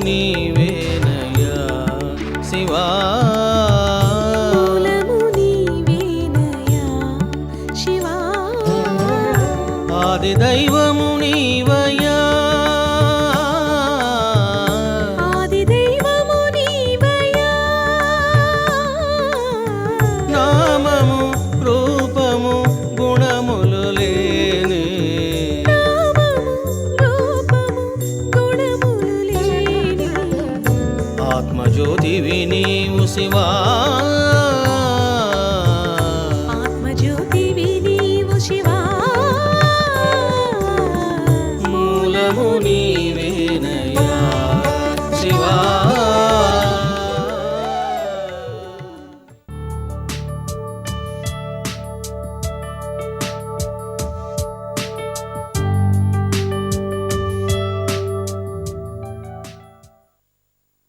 నీవేనయ్యా శివా, మూలము నీవేనయ్యా శివా, ఆది దైవము నీవయ్యా, ఆది దైవము నీవయ్యా, నామము రూపము గుణములు లేని, నామము రూపము గుణములు లేని, ఆత్మజ్యోతివి నీవు శివా, ఆత్మజ్యోతివి నీవు శివా, మూలము నీవేనయ్యా శివా.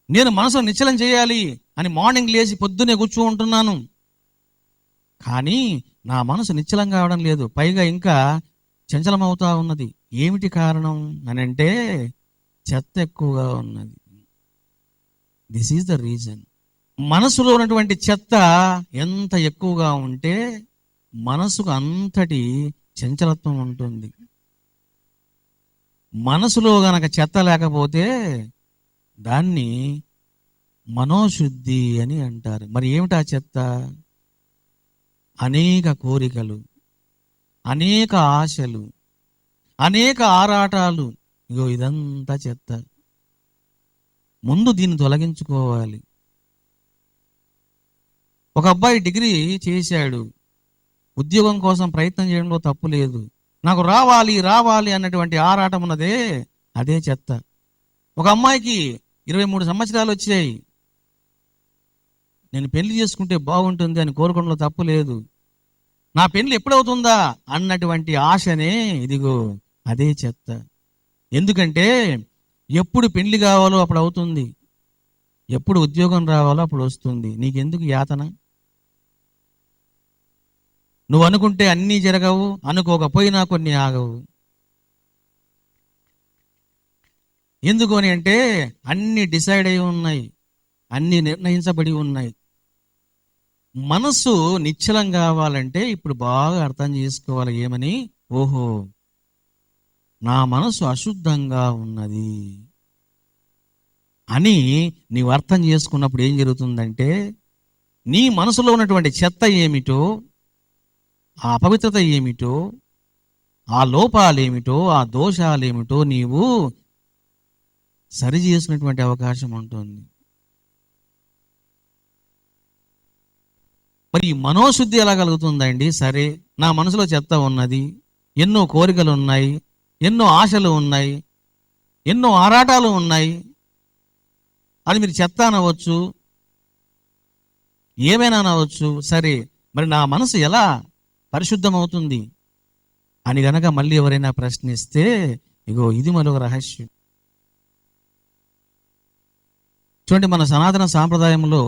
నేను మనసును నిశ్చలం చేయాలి అని మార్నింగ్ లేచి పొద్దునే కూర్చుంటున్నాను, కానీ నా మనసు నిశ్చలం కావడం లేదు, పైగా ఇంకా చంచలమవుతా ఉన్నది. ఏమిటి కారణం అని అంటే చెత్త ఎక్కువగా ఉన్నది. This is the reason. మనసులో ఉన్నటువంటి చెత్త ఎంత ఎక్కువగా ఉంటే మనసుకు అంతటి చంచలత్వం ఉంటుంది. మనసులో గనక చెత్త లేకపోతే దాన్ని మనోశుద్ధి అని అంటారు. మరి ఏమిటా చెత్త? అనేక కోరికలు, అనేక ఆశలు, అనేక ఆరాటాలు. ఇగో ఇదంతా చెత్త. ముందు దీన్ని తొలగించుకోవాలి. ఒక అబ్బాయి డిగ్రీ చేశాడు, ఉద్యోగం కోసం ప్రయత్నం చేయడంలో తప్పు లేదు. నాకు రావాలి రావాలి అన్నటువంటి ఆరాటం ఉన్నదే, అదే చెత్త. ఒక అమ్మాయికి 23 సంవత్సరాలు వచ్చాయి, నేను పెళ్లి చేసుకుంటే బాగుంటుంది అని కోరుకోవడంలో తప్పు లేదు. నా పెళ్లి ఎప్పుడవుతుందా అన్నటువంటి ఆశనే, ఇదిగో అదే చెత్త. ఎందుకంటే ఎప్పుడు పెళ్లి కావాలో అప్పుడు అవుతుంది, ఎప్పుడు ఉద్యోగం రావాలో అప్పుడు వస్తుంది. నీకెందుకు యాతన? నువ్వు అనుకుంటే అన్నీ జరగవు, అనుకోకపోయినా కొన్ని ఆగవు. ఎందుకు అని అంటే అన్ని డిసైడ్ అయి ఉన్నాయి, అన్ని నిర్ణయించబడి ఉన్నాయి. మనసు నిశ్చలం కావాలంటే ఇప్పుడు బాగా అర్థం చేసుకోవాలి. ఏమని? ఓహో, నా మనసు అశుద్ధంగా ఉన్నది అని నీవు అర్థం చేసుకున్నప్పుడు ఏం జరుగుతుందంటే, నీ మనసులో ఉన్నటువంటి చెత్త ఏమిటో, ఆ అపవిత్రత ఏమిటో, ఆ లోపాలేమిటో, ఆ దోషాలేమిటో నీవు సరి చేసుకునేటువంటి అవకాశం ఉంటుంది. మరి ఈ మనోశుద్ధి ఎలా కలుగుతుందండి? సరే, నా మనసులో చెత్త ఉన్నది, ఎన్నో కోరికలు ఉన్నాయి, ఎన్నో ఆశలు ఉన్నాయి, ఎన్నో ఆరాటాలు ఉన్నాయి. అది మీరు చెత్త అనవచ్చు, ఏమైనా అనవచ్చు. సరే, మరి నా మనసు ఎలా పరిశుద్ధమవుతుంది అని గనక మళ్ళీ ఎవరైనా ప్రశ్నిస్తే, ఇగో ఇది మరొక రహస్యం. చూడండి, మన సనాతన సాంప్రదాయంలో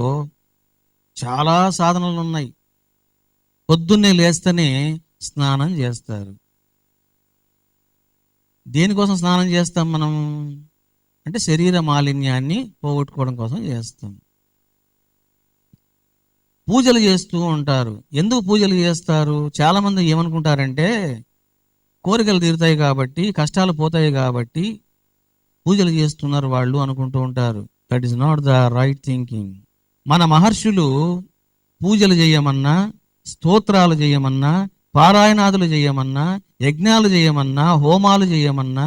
చాలా సాధనలు ఉన్నాయి. పొద్దున్నే లేస్తేనే స్నానం చేస్తారు. దేనికోసం స్నానం చేస్తాం మనం అంటే, శరీర మాలిన్యాన్ని పోగొట్టుకోవడం కోసం చేస్తాం. పూజలు చేస్తూ ఉంటారు. ఎందుకు పూజలు చేస్తారు? చాలా మంది ఏమనుకుంటారంటే, కోరికలు తీరుతాయి కాబట్టి, కష్టాలు పోతాయి కాబట్టి పూజలు చేస్తున్నారు వాళ్ళు అనుకుంటూ ఉంటారు. That is not the right thinking. మన మహర్షులు పూజలు చేయమన్నా, స్తోత్రాలు చేయమన్నా, పారాయణాదులు చేయమన్నా, యజ్ఞాలు చేయమన్నా, హోమాలు చేయమన్నా,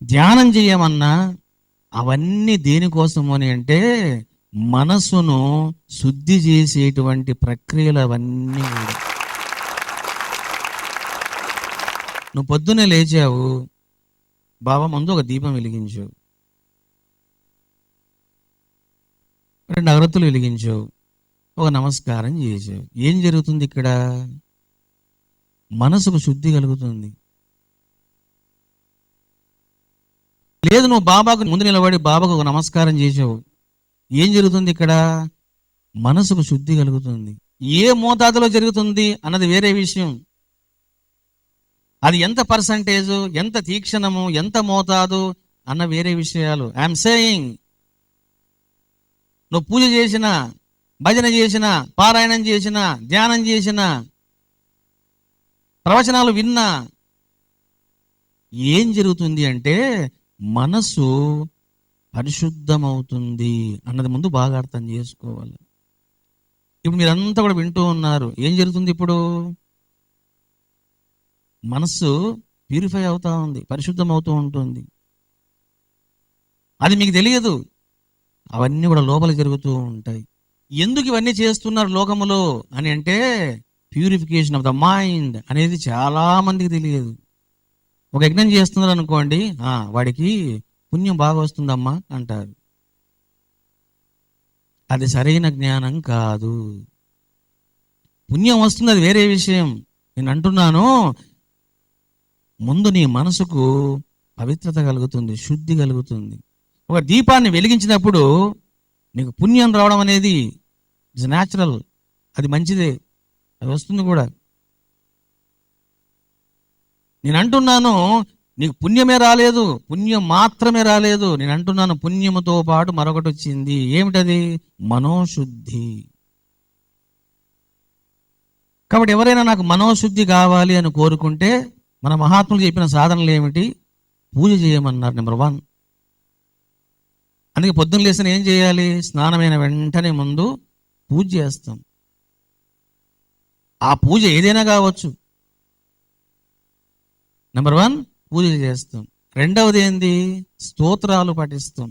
ధ్యానం చేయమన్నా అవన్నీ దేనికోసము అని అంటే, మనసును శుద్ధి చేసేటువంటి ప్రక్రియలు అవన్నీ. నువ్వు పొద్దున్నే లేచావు, బాబా ముందు ఒక దీపం వెలిగించావు, 2 అగరత్తులు వెలిగించావు, ఒక నమస్కారం చేసావు. ఏం జరుగుతుంది ఇక్కడ? మనసుకు శుద్ధి కలుగుతుంది. లేదు, నువ్వు బాబాకు ముందు నిలబడి బాబాకు ఒక నమస్కారం చేసావు, ఏం జరుగుతుంది ఇక్కడ? మనసుకు శుద్ధి కలుగుతుంది. ఏ మోతాదులో జరుగుతుంది అన్నది వేరే విషయం. అది ఎంత పర్సంటేజు, ఎంత తీక్షణము, ఎంత మోతాదు అన్న వేరే విషయాలు. ఐఎమ్ సేయింగ్, నువ్వు పూజ చేసినా, భజన చేసినా, పారాయణం చేసినా, ధ్యానం చేసినా, ప్రవచనాలు విన్నా ఏం జరుగుతుంది అంటే మనసు పరిశుద్ధమవుతుంది అన్నది ముందు బాగా అర్థం చేసుకోవాలి. ఇప్పుడు మీరంతా కూడా వింటూ ఉన్నారు. ఏం జరుగుతుంది ఇప్పుడు? మనస్సు ప్యూరిఫై అవుతా ఉంది, పరిశుద్ధం అవుతూ ఉంటుంది. అది మీకు తెలియదు. అవన్నీ కూడా లోపల జరుగుతూ ఉంటాయి. ఎందుకు ఇవన్నీ చేస్తున్నారు లోకములో అని అంటే ప్యూరిఫికేషన్ ఆఫ్ ద మైండ్ అనేది చాలా మందికి తెలియదు. ఒక యజ్ఞం చేస్తున్నారు అనుకోండి, వాడికి పుణ్యం బాగా వస్తుందమ్మా అంటారు. అది సరైన జ్ఞానం కాదు. పుణ్యం వస్తుంది, అది వేరే విషయం. నేను అంటున్నాను, ముందు నీ మనసుకు పవిత్రత కలుగుతుంది, శుద్ధి కలుగుతుంది. ఒక దీపాన్ని వెలిగించినప్పుడు నీకు పుణ్యం రావడం అనేది ఇట్స్ న్యాచురల్, అది మంచిదే, అది వస్తుంది కూడా. నేను అంటున్నాను నీకు పుణ్యమే రాలేదు, పుణ్యం మాత్రమే రాలేదు. నేను అంటున్నాను పుణ్యముతో పాటు మరొకటి వచ్చింది. ఏమిటది? మనోశుద్ధి. కాబట్టి ఎవరైనా నాకు మనోశుద్ధి కావాలి అని కోరుకుంటే మన మహాత్ములు చెప్పిన సాధనలు ఏమిటి? పూజ చేయమన్నారు. నెంబర్ 1. అందుకే పొద్దున్న లేసిన ఏం చేయాలి? స్నానమైన వెంటనే ముందు పూజ చేస్తాం. ఆ పూజ ఏదైనా కావచ్చు. నెంబర్ 1 పూజ చేస్తాం. రెండవది ఏంది? స్తోత్రాలు పఠిస్తాం.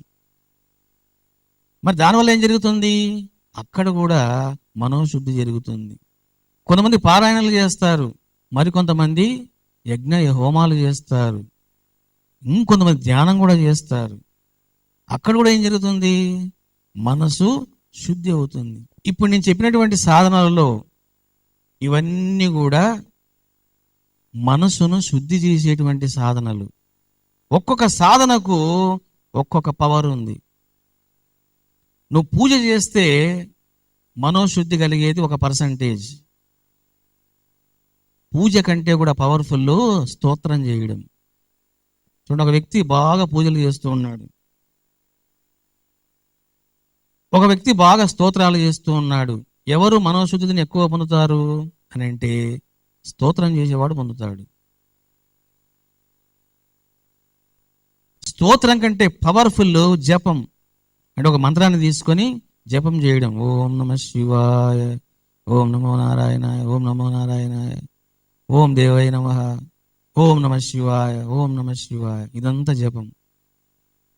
మరి దానివల్ల ఏం జరుగుతుంది? అక్కడ కూడా మనోశుద్ధి జరుగుతుంది. కొంతమంది పారాయణలు చేస్తారు, మరికొంతమంది యజ్ఞ హోమాలు చేస్తారు, ఇంకొంతమంది ధ్యానం కూడా చేస్తారు. అక్కడ కూడా ఏం జరుగుతుంది? మనసు శుద్ధి అవుతుంది. ఇప్పుడు నేను చెప్పినటువంటి సాధనలలో ఇవన్నీ కూడా మనసును శుద్ధి చేసేటువంటి సాధనలు. ఒక్కొక్క సాధనకు ఒక్కొక్క పవర్ ఉంది. నువ్వు పూజ చేస్తే మనోశుద్ధి కలిగేది 1%. పూజ కంటే కూడా పవర్ఫుల్ స్తోత్రం చేయడం. చూడండి, ఒక వ్యక్తి బాగా పూజలు చేస్తూ ఉన్నాడు, ఒక వ్యక్తి బాగా స్తోత్రాలు చేస్తూ ఉన్నాడు. ఎవరు మనోశుద్ధిని ఎక్కువ పొందుతారు అని అంటే స్తోత్రం చేసేవాడు పొందుతాడు. స్తోత్రం కంటే పవర్ఫుల్ జపం. అంటే ఒక మంత్రాన్ని తీసుకొని జపం చేయడం. ఓం నమ శివాయ, ఓం నమో నారాయణాయ, ఓం నమో నారాయణాయ, ఓం దేవాయ నమః, ఓం నమ శివాయ, ఓం నమ శివాయ. ఇదంతా జపం.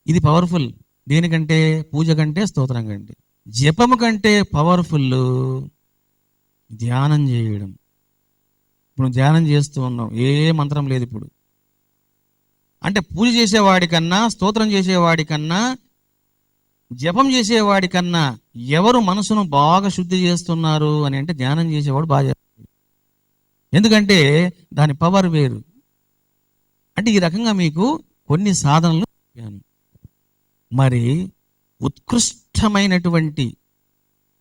ఇది పవర్ఫుల్. దేనికంటే? పూజ కంటే, స్తోత్రం కంటే. జపము కంటే పవర్ఫుల్ ధ్యానం చేయడం. ఇప్పుడు ధ్యానం చేస్తూ ఉన్నావు, ఏ మంత్రం లేదు ఇప్పుడు. అంటే పూజ చేసేవాడికన్నా, స్తోత్రం చేసేవాడికన్నా, జపం చేసేవాడికన్నా ఎవరు మనసును బాగా శుద్ధి చేస్తున్నారు అని అంటే ధ్యానం చేసేవాడు బాగా చేస్తాడు. ఎందుకంటే దాని పవర్ వేరు. అంటే ఈ రకంగా మీకు కొన్ని సాధనలు చెప్పాను. మరి ఉత్కృష్టమైనటువంటి,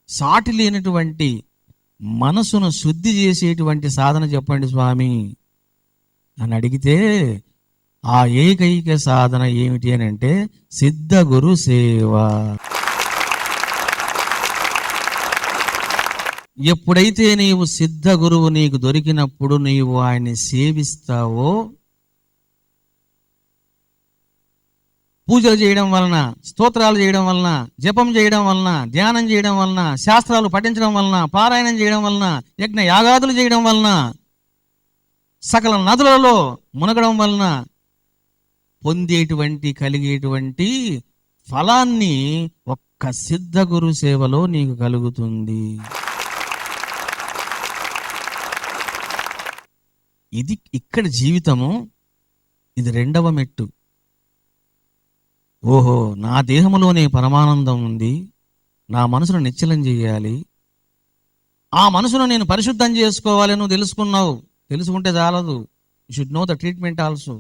సాటి లేనటువంటి మనసును శుద్ధి చేసేటువంటి సాధన చెప్పండి స్వామి అని అడిగితే ఆ ఏకైక సాధన ఏమిటి అని అంటే సిద్ధ గురు సేవ. ఎప్పుడైతే నీవు సిద్ధ గురువు నీకు దొరికినప్పుడు నీవు ఆయన్ని సేవిస్తావో, పూజలు చేయడం వలన, స్తోత్రాలు చేయడం వలన, జపం చేయడం వలన, ధ్యానం చేయడం వలన, శాస్త్రాలు పఠించడం వలన, పారాయణం చేయడం వలన, యజ్ఞ యాగాదులు చేయడం వలన, సకల నదులలో మునగడం వలన పొందేటువంటి, కలిగేటువంటి ఫలాన్ని ఒక్క సిద్ధ గురు సేవలో నీకు కలుగుతుంది. ఇది ఇక్కడ జీవితము. ఇది రెండవ మెట్టు. ఓహో, నా దేహములోనే పరమానందం ఉంది, నా మనసును నిశ్చలం చేయాలి, ఆ మనసును నేను పరిశుద్ధం చేసుకోవాలి. నువ్వు తెలుసుకున్నావు. తెలుసుకుంటే చాలదు, you should know the treatment also.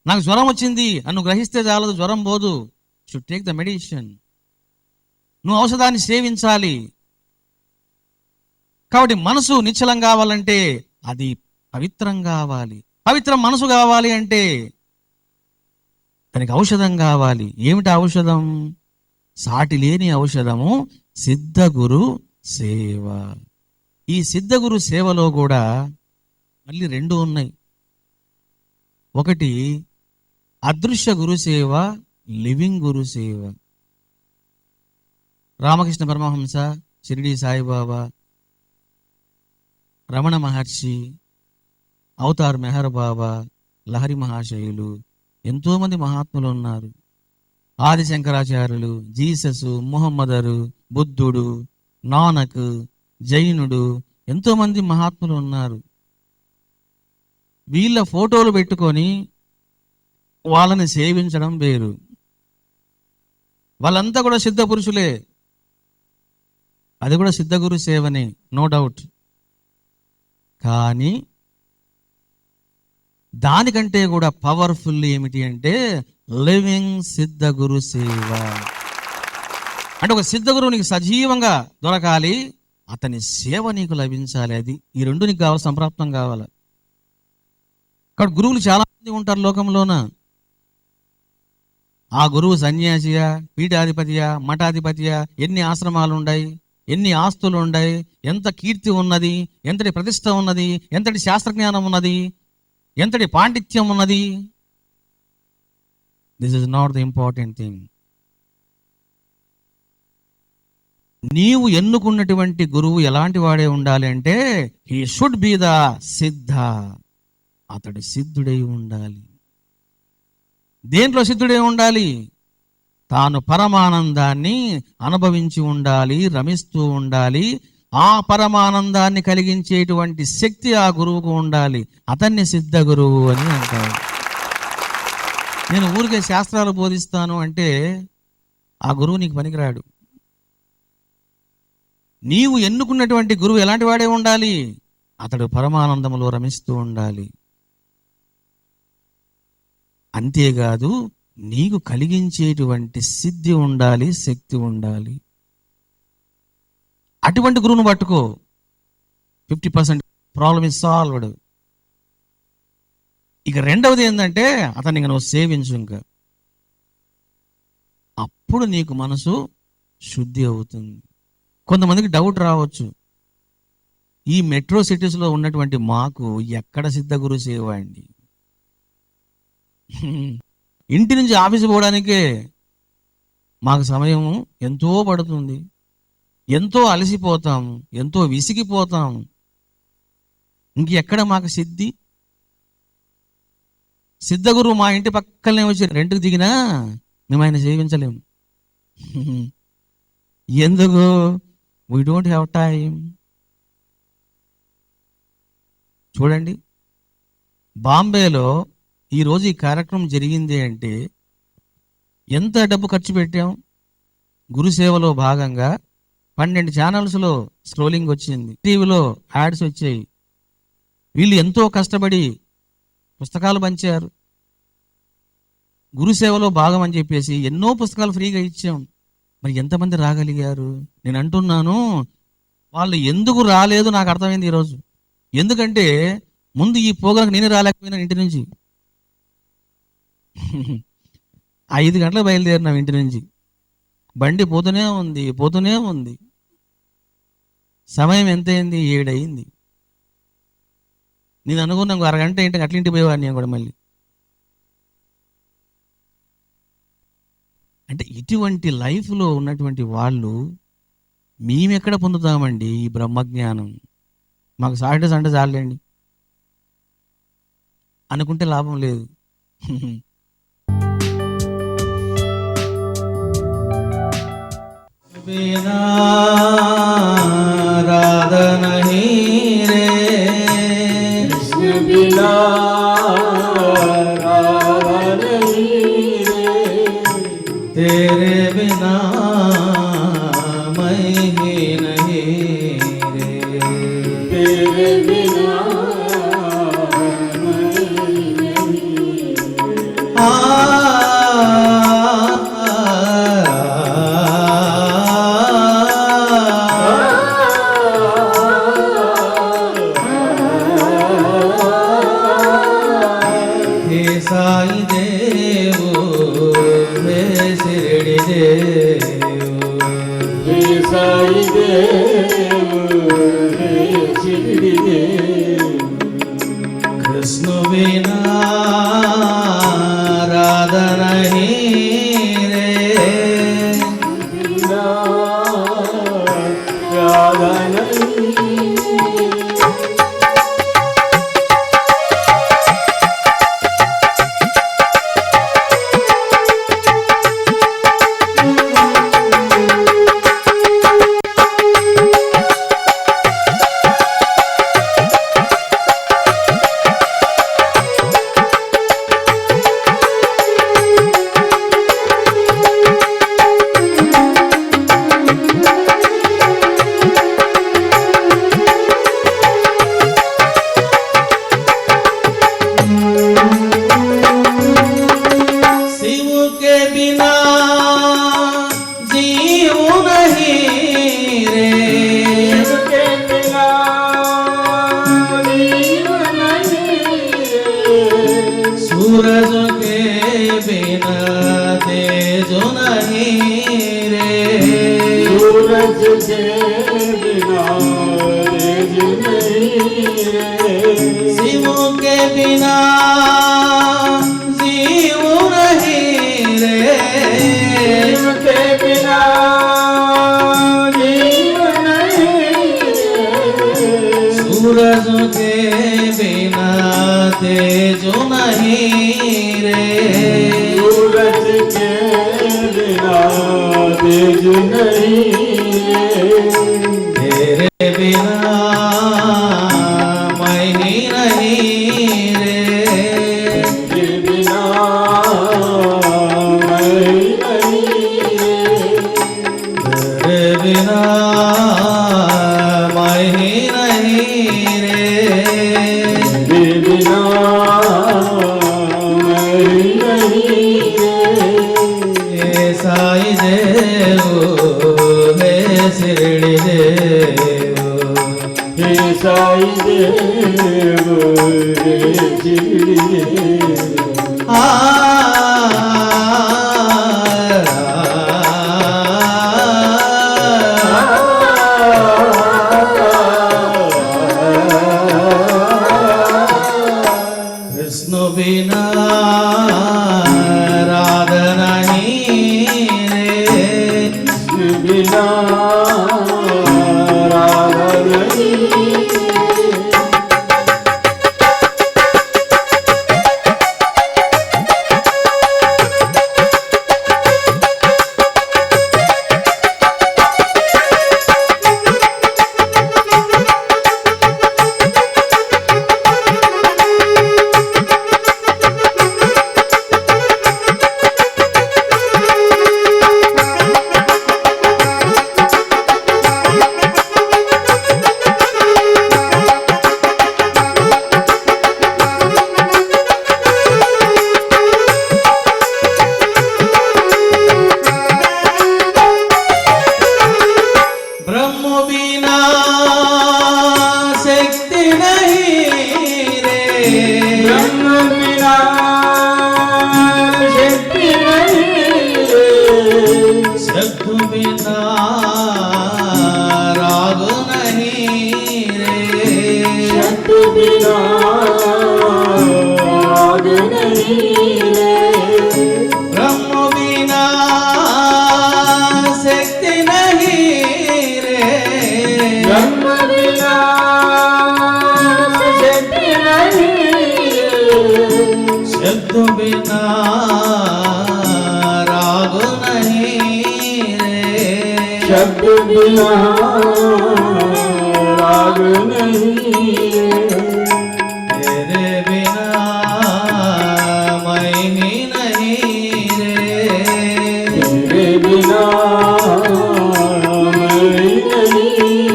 నాకు జ్వరం వచ్చింది అని నువ్వు గ్రహిస్తే చాలదు, జ్వరం పోదు. Should take the medicine. నువ్వు ఔషధాన్ని సేవించాలి. కాబట్టి మనసు నిశ్చలం కావాలంటే అది పవిత్రం కావాలి. పవిత్రం మనసు కావాలి అంటే తనకి ఔషధం కావాలి. ఏమిటి ఔషధం? సాటి లేని ఔషధము సిద్ధగురు సేవ. ఈ సిద్ధగురు సేవలో కూడా మళ్ళీ రెండు ఉన్నాయి. ఒకటి అదృశ్య గురు సేవ, లివింగ్ గురు సేవ. రామకృష్ణ పరమహంస, షిరిడి సాయిబాబా, రమణ మహర్షి, అవతార్ మెహర్ బాబా, లహరి మహాశయులు, ఎంతోమంది మహాత్ములు ఉన్నారు. ఆది శంకరాచార్యులు, జీసస్, ముహమ్మదరు, బుద్ధుడు, నానక్, జైనుడు, ఎంతోమంది మహాత్ములు ఉన్నారు. వీళ్ళ ఫోటోలు పెట్టుకొని వాళ్ళని సేవించడం వేరు. వాళ్ళంతా కూడా సిద్ధ పురుషులే, అది కూడా సిద్ధగురు సేవనే, నో డౌట్. కానీ దానికంటే కూడా పవర్ఫుల్ ఏమిటి అంటే లివింగ్ సిద్ధగురు సేవ. అంటే ఒక సిద్ధగురువు నీకు సజీవంగా దొరకాలి, అతని సేవ నీకు లభించాలి. అది ఈ రెండు నీకు కావాలి, సంప్రాప్తం కావాలి. కాబట్టి గురువులు చాలా మంది ఉంటారు లోకంలోన. ఆ గురువు సన్యాసియా, పీఠాధిపతియా, మఠాధిపతియా, ఎన్ని ఆశ్రమాలు ఉన్నాయి, ఎన్ని ఆస్తులు ఉన్నాయి, ఎంత కీర్తి ఉన్నది, ఎంతటి ప్రతిష్ట ఉన్నది, ఎంతటి శాస్త్రజ్ఞానం ఉన్నది, ఎంతటి పాండిత్యం ఉన్నది. This is not the important thing. నీవు ఎన్నుకున్నటువంటి గురువు ఎలాంటి వాడే ఉండాలి అంటే హీ షుడ్ బి ద సిద్ధ. అతడు సిద్ధుడై ఉండాలి. దేంట్లో సిద్ధుడై ఉండాలి? తాను పరమానందాన్ని అనుభవించి ఉండాలి, రమిస్తూ ఉండాలి. ఆ పరమానందాన్ని కలిగించేటువంటి శక్తి ఆ గురువుకు ఉండాలి. అతన్ని సిద్ధ గురువు అని అంటారు. నేను ఊరికే శాస్త్రాలు బోధిస్తాను అంటే ఆ గురువు నీకు పనికిరాడు. నీవు ఎన్నుకున్నటువంటి గురువు ఎలాంటి వాడే ఉండాలి? అతడు పరమానందములో రమిస్తూ ఉండాలి. అంతేకాదు నీకు కలిగించేటువంటి సిద్ధి ఉండాలి, శక్తి ఉండాలి. అటువంటి గురువును పట్టుకో, 50% ప్రాబ్లమ్ ఇస్ సాల్వ్డ్. ఇక రెండవది ఏంటంటే అతన్ని ఇంకా నువ్వు సేవించు. ఇంకా అప్పుడు నీకు మనసు శుద్ధి అవుతుంది. కొంతమందికి డౌట్ రావచ్చు, ఈ మెట్రో సిటీస్లో ఉన్నటువంటి మాకు ఎక్కడ సిద్ధ గురు సేవ అండి? ఇంటి నుంచి ఆఫీసు పోవడానికే మాకు సమయం ఎంతో పడుతుంది, ఎంతో అలసిపోతాం, ఎంతో విసిగిపోతాం. ఇంకెక్కడ మాకు సిద్ధగురు మా ఇంటి పక్కనే వచ్చి రెంట్కి దిగినా మేము ఆయన సేవించలేము. ఎందుకు? We don't have time. చూడండి, బాంబేలో ఈరోజు ఈ కార్యక్రమం జరిగింది అంటే ఎంత డబ్బు ఖర్చు పెట్టాం. గురుసేవలో భాగంగా 12 ఛానల్స్లో స్క్రోలింగ్ వచ్చింది, టీవీలో యాడ్స్ వచ్చాయి. వీళ్ళు ఎంతో కష్టపడి పుస్తకాలు పంచారు. గురుసేవలో భాగం అని చెప్పేసి ఎన్నో పుస్తకాలు ఫ్రీగా ఇచ్చాం. మరి ఎంతమంది రాగలిగారు? నేను అంటున్నాను, వాళ్ళు ఎందుకు రాలేదు నాకు అర్థమైంది ఈరోజు. ఎందుకంటే ముందు ఈ ప్రోగ్రాంకి నేను రాలేకపోయినా ఇంటి నుంచి 5 గంటలకు బయలుదేరినాం ఇంటి నుంచి. బండి పోతూనే ఉంది. సమయం ఎంత అయింది? 7 అయింది. నేను అనుకున్నా 1 అరగంట ఏంటి అట్లింటి పోయేవాడిని నేను కూడా మళ్ళీ. అంటే ఇటువంటి లైఫ్లో ఉన్నటువంటి వాళ్ళు మేమెక్కడ పొందుతామండి ఈ బ్రహ్మజ్ఞానం? మాకు సాటర్డే సండే చాలండి అనుకుంటే లాభం లేదు. बिना राधा नहीं रे, कृष्ण बिना राधा नहीं रे, तेरे बिना मैं ही नहीं रे, तेरे बिना मैं ही नहीं रे. साई देव देव हे साई देव हे शिरडी देव कृष्ण बिना राधा नहीं रे बिना राधा नहीं सूरज के बिना तेज नहीं रे सूरज के बिना तेज नहीं रे शिव के बिना जीव नहीं रे शिव के बिना जीव नहीं रे सूरज के बिना तेज नहीं रे सूरज के बिना तेज नहीं तेरे बिना मैं ही नहीं रे तेरे बिना मैं नहीं तेरे बिना मैं ही नहीं रे तेरे बिना मैं नहीं हे साई देव हे शिरडी देव हे साई देव हे शिरडी देव आ कृष्ण बिना राधा नहीं रे बिना राधा नहीं ब्रह्म बिना शक्ति नहीं रे ब्रह्म बिना शक्ति नहीं रे शब्द बिना राग नहीं रे शब्द बिना राग नहीं रे ब्रह्म बिना शक्ति नहीं रे ब्रह्म बिना शक्ति नहीं रे शब्द बिना राग नहीं रे शब्द बिना राग नहीं तेरे बिना मैं ही नहीं रे तेरे बिना मैं नहीं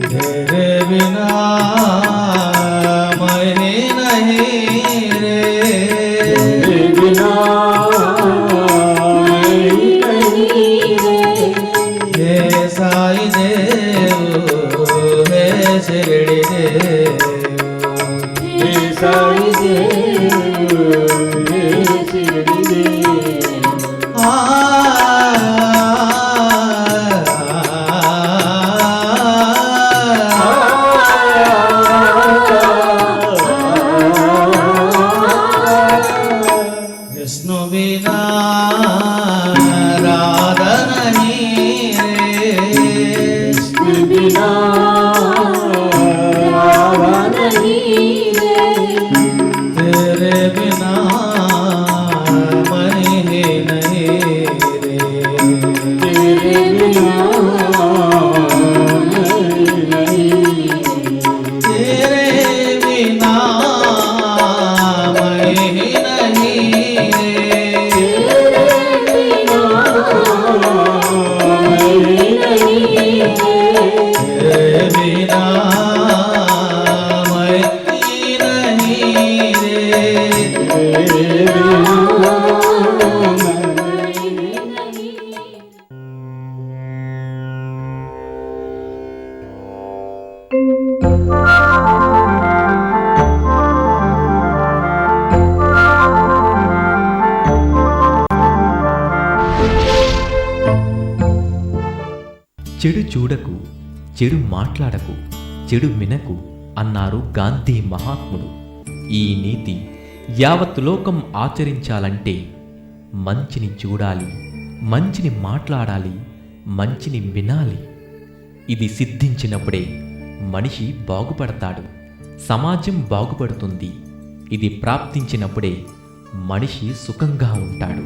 तेरे बिना मैं ही नहीं रे तेरे बिना मैं नहीं हे साई देव हे शिरडी देव हे साई देव हे शिरडी देव आ बिना मैं ही नहीं रे तेरे बिना तेरे बिना मैं ही नहीं तेरे बिना मैं ही नहीं रे చెడు చూడకు, చెడు మాట్లాడకు, చెడు వినకు అన్నారు గాంధీ మహాత్ముడు. ఈ నీతి యావత్ లోకం ఆచరించాలంటే మంచిని చూడాలి, మంచిని మాట్లాడాలి, మంచిని వినాలి. ఇది సిద్ధించినప్పుడే మనిషి బాగుపడతాడు, సమాజం బాగుపడుతుంది. ఇది ప్రాప్తించినప్పుడే మనిషి సుఖంగా ఉంటాడు,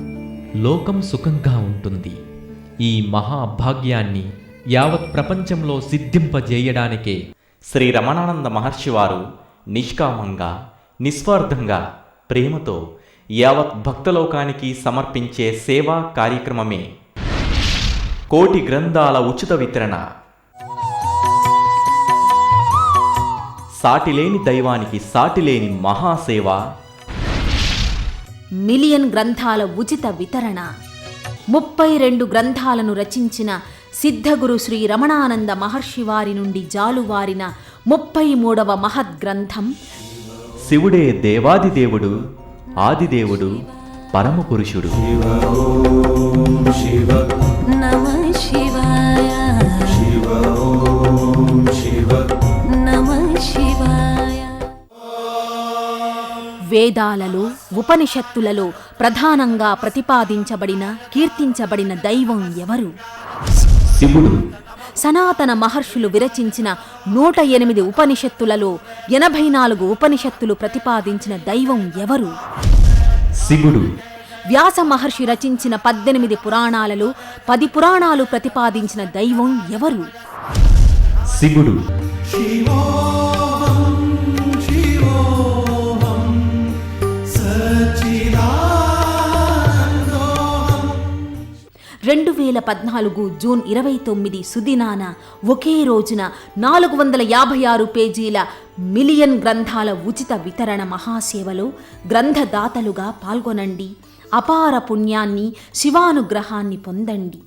లోకం సుఖంగా ఉంటుంది. ఈ మహాభాగ్యాన్ని యావత్ ప్రపంచంలో సిద్ధింపజేయడానికే శ్రీ రమణానంద మహర్షి వారు నిష్కామంగా, నిస్వార్థంగా, ప్రేమతో యావత్ భక్తలోకానికి సమర్పించే సేవా కార్యక్రమమే కోటి గ్రంథాల ఉచిత వితరణ. సాటిలేని దైవానికి సాటిలేని మహాసేవ, మిలియన్ గ్రంథాల ఉచిత వితరణ. 32 గ్రంథాలను రచించిన సిద్ధగురు శ్రీ రమణానంద మహర్షి వారి నుండి జాలువారిన 33వ మహద్గ్రంథం శివుడే దేవాదిదేవుడు, ఆదిదేవుడు, పరమపురుషుడు. నమః శివాయ నమః శివాయ. వేదాలలో, ఉపనిషత్తులలో ప్రధానంగా ప్రతిపాదించబడిన, కీర్తించబడిన దైవం ఎవరు? శివుడు. సనాతన మహర్షులు విరచించిన 108 ఉపనిషత్తులలో 84 ఉపనిషత్తులు ప్రతిపాదించిన దైవం ఎవరు? శివుడు. వ్యాస మహర్షి రచించిన 18 పురాణాలలో 10 పురాణాలు ప్రతిపాదించిన దైవం ఎవరు? శివుడు. शिवोऽहं शिवोऽहं सच्चिदानन्दोऽहं 2014 జూన్ 29 సుదినాన ఒకే రోజున 456 పేజీల మిలియన్ గ్రంథాల ఉచిత వితరణ మహాసేవలో గ్రంథదాతలుగా పాల్గొనండి. అపార పుణ్యాన్ని, శివానుగ్రహాన్ని పొందండి.